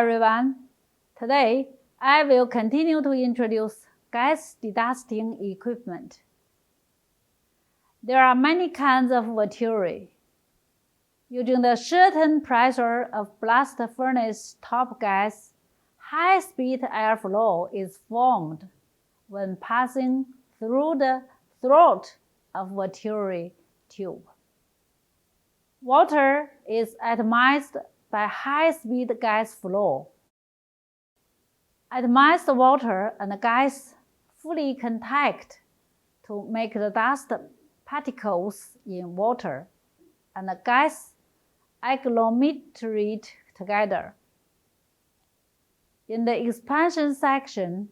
everyone. Today, I will continue to introduce gas dedusting equipment. There are many kinds of venturi. Using the certain pressure of blast furnace top gas, high-speed airflow is formed when passing through the throat of venturi tube. Water is atomized by high-speed gas flow. Atomized water and gas fully contact to make the dust particles in water and the gas agglomerate together. In the expansion section,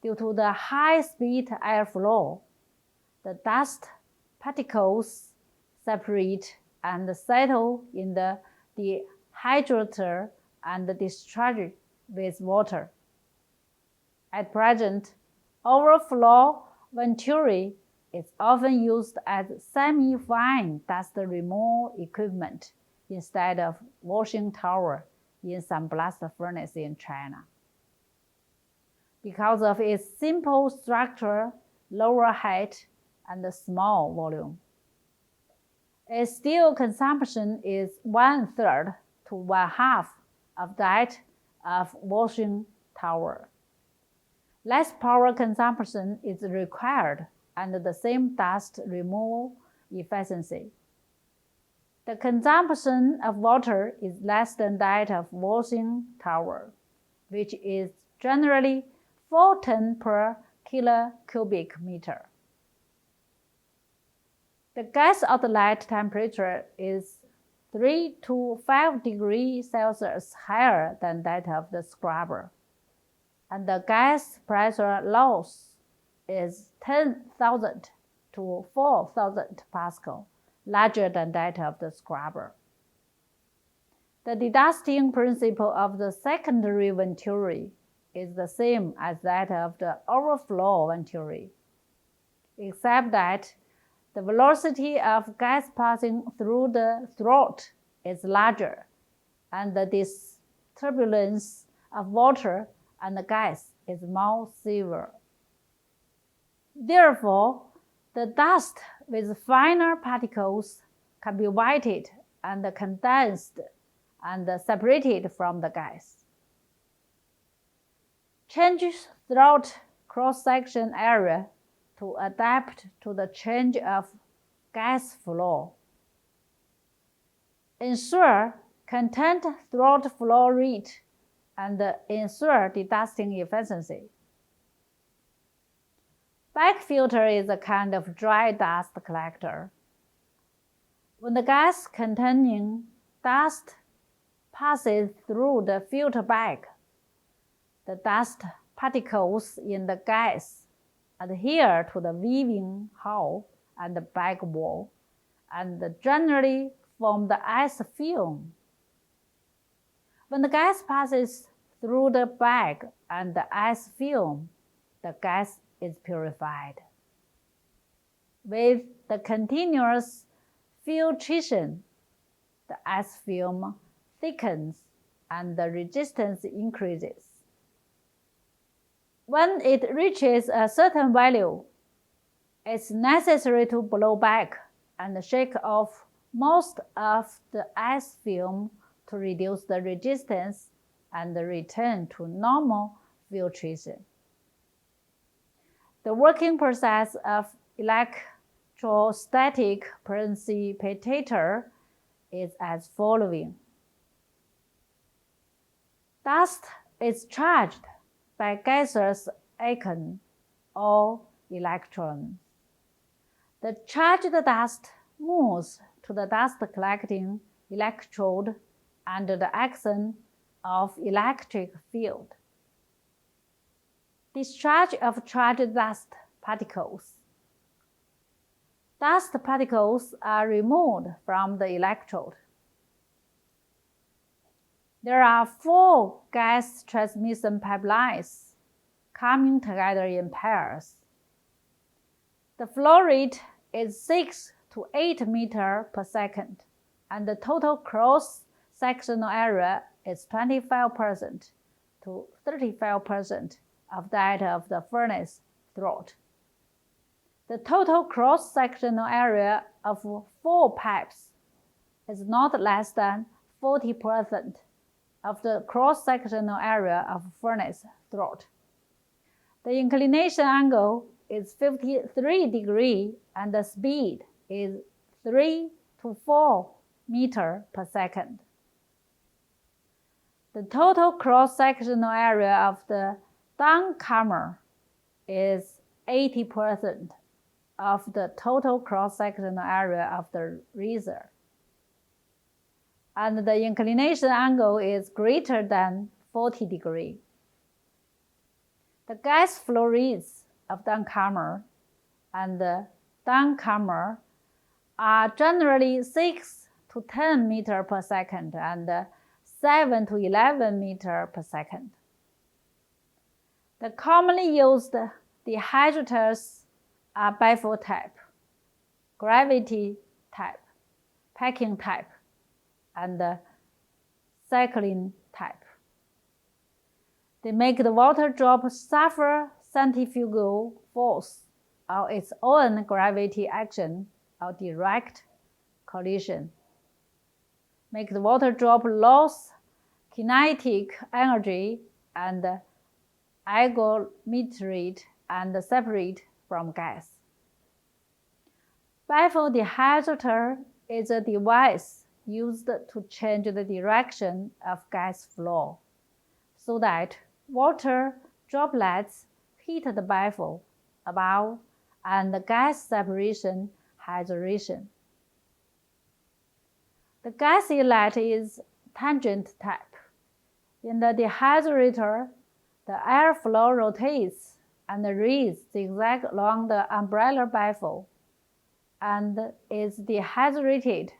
due to the high-speed airflow, the dust particles separate and settle in the dehydrator and discharge with water. At present, overflow venturi is often used as semi-fine dust removal equipment instead of washing tower in some blast furnace in China. Because of its simple structure, lower height, and small volume, its steel consumption is 1/3 to 1/2 of that of washing tower. Less power consumption is required and the same dust removal efficiency. The consumption of water is less than that of washing tower, which is generally 4 tons per cubic meter. The gas outlet temperature is 3 to 5 degrees Celsius higher than that of the scrubber, and the gas pressure loss is 10,000 to 4,000 Pascal, larger than that of the scrubber. The dedusting principle of the secondary venturi is the same as that of the overflow venturi, except that the velocity of gas passing through the throat is larger, and the turbulence of water and the gas is more severe. Therefore, the dust with finer particles can be wetted and condensed and separated from the gas. Change throat cross-section area to adapt to the change of gas flow. Ensure content throat flow rate and ensure dedusting efficiency. Back filter is a kind of dry dust collector. When the gas containing dust passes through the filter bag, the dust particles in the gas adhere to the weaving hull and the bag wall and generally form the ice film. When the gas passes through the bag and the ice film, the gas is purified. With the continuous filtration, the ice film thickens and the resistance increases. When it reaches a certain value, it's necessary to blow back and shake off most of the ice film to reduce the resistance and return to normal filtration. The working process of electrostatic precipitator is as following. Dust is charged by gaseous ion or electrons. The charged dust moves to the dust collecting electrode under the action of electric field. Discharge of charged dust particles. Dust particles are removed from the electrode. There are 4 gas transmission pipelines coming together in pairs. The flow rate is 6 to 8 meters per second, and the total cross-sectional area is 25% to 35% of that of the furnace throat. The total cross-sectional area of 4 pipes is not less than 40% of the cross-sectional area of furnace throat. The inclination angle is 53 degrees and the speed is 3 to 4 meters per second. The total cross-sectional area of the downcomer is 80% of the total cross-sectional area of the riser, and the inclination angle is greater than 40 degrees. The gas flow rates of downcomer and the downcomer are generally 6 to 10 meters per second and 7 to 11 meters per second. The commonly used dehydrators are baffle type, gravity type, packing type, and cycling type. They make the water drop suffer centrifugal force or its own gravity action or direct collision, make the water drop lose kinetic energy and agglomerate and separate from gas. Baffle dehydrator is a device used to change the direction of gas flow so that water droplets hit the baffle above and gas separation hydration. The gas inlet is tangent type. In the dehydrator, the airflow rotates and rays zigzag along the umbrella baffle and is dehydrated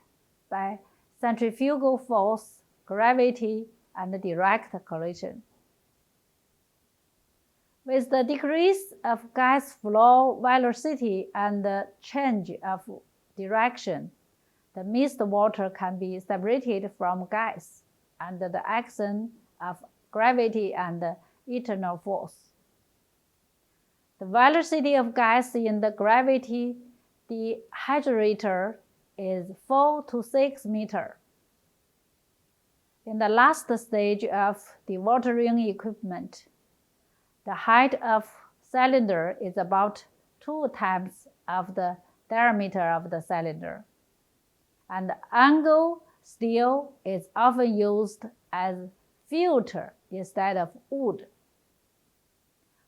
by centrifugal force, gravity, and direct collision. With the decrease of gas flow velocity and the change of direction, the mist water can be separated from gas under the action of gravity and internal force. The velocity of gas in the gravity dehydrator is 4 to 6 meters. In the last stage of dewatering equipment, the height of cylinder is about 2 times of the diameter of the cylinder, and angle steel is often used as filter instead of wood.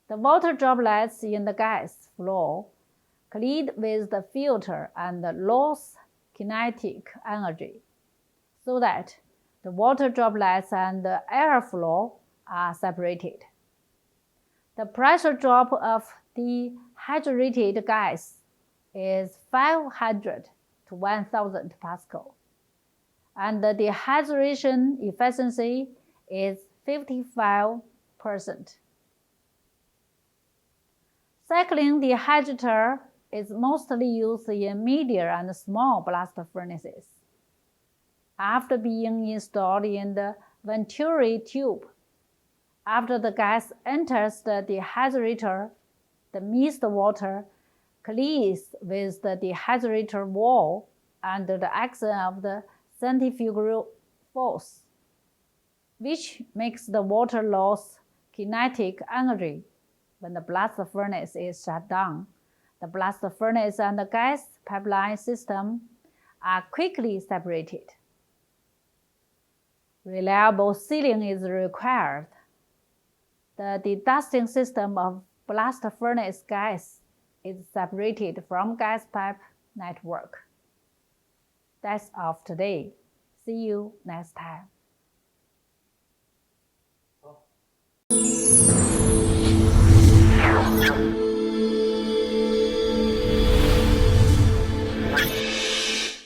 The water droplets in the gas flow collide with the filter and lose kinetic energy, so that the water droplets and the airflow are separated. The pressure drop of dehydrated gas is 500 to 1000 Pascal, and the dehydration efficiency is 55%. Cycling dehydrator is mostly used in medium and small blast furnaces. After being installed in the venturi tube, after the gas enters the dehydrator, the mist water collides with the dehydrator wall under the action of the centrifugal force, which makes the water lose kinetic energy. When the blast furnace is shut down, the blast furnace and the gas pipeline system are quickly separated. Reliable sealing is required. The dedusting system of blast furnace gas is separated from gas pipe network. That's all today. See you next time.